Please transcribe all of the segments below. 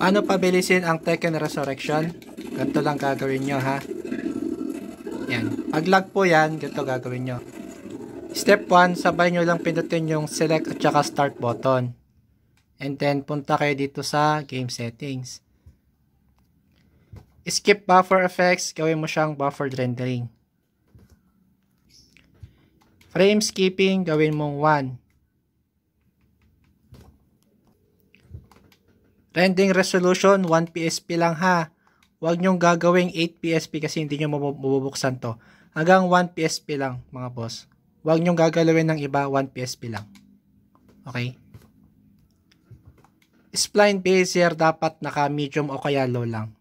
Paano pabilisin ang Tekken Resurrection? Ganito lang gagawin nyo, ha. Yan. Pag lag po yan, ganito gagawin nyo. Step 1, sabay nyo lang pindutin yung select at saka start button. And then, punta kayo dito sa game settings. Skip buffer effects, gawin mo siyang buffered rendering. Frame skipping, gawin mong 1. Rendering resolution, 1 PSP lang, ha. Huwag nyong gagawing 8 PSP kasi hindi nyo mabubuksan to. Hanggang 1 PSP lang, mga boss. Huwag nyong gagalawin ng iba, 1 PSP lang. Okay? Spline bezier dapat naka medium o kaya low lang.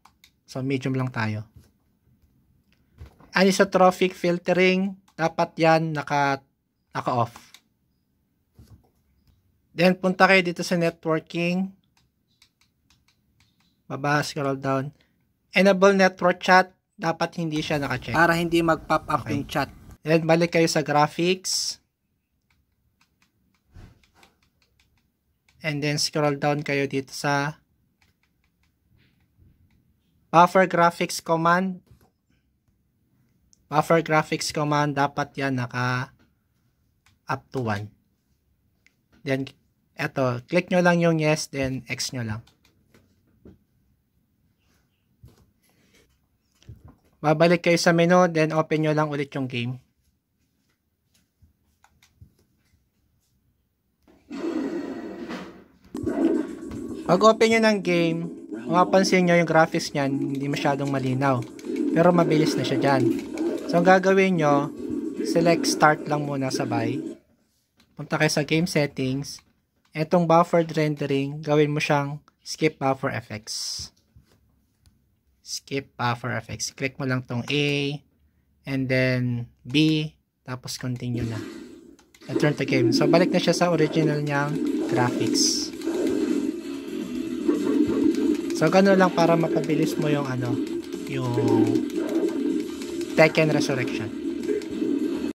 So, medium lang tayo. Anisotropic filtering, dapat yan naka-off. Then, punta kayo dito sa networking. Baba, scroll down. Enable network chat, dapat hindi siya naka-check. Para hindi mag-pop up yung chat. Then, balik kayo sa graphics. And then, scroll down kayo dito sa buffer graphics command. Buffer graphics command, dapat yan naka up to 1. Then, eto, click nyo lang yung yes, then X nyo lang. Babalik kayo sa menu, then open nyo lang ulit yung game. Pag open nyo ng game, mapapansin nyo yung graphics nyan, hindi masyadong malinaw. Pero mabilis na siya dyan. So, ang gagawin nyo, select start lang muna sabay. Punta kayo sa game settings. Etong buffered rendering, gawin mo siyang skip buffer effects. Skip buffer effects. Click mo lang tong A, and then B, tapos continue na. And turn to game. So, balik na siya sa original niyang graphics. So, gano'n lang para mapabilis mo yung yung Tekken Resurrection.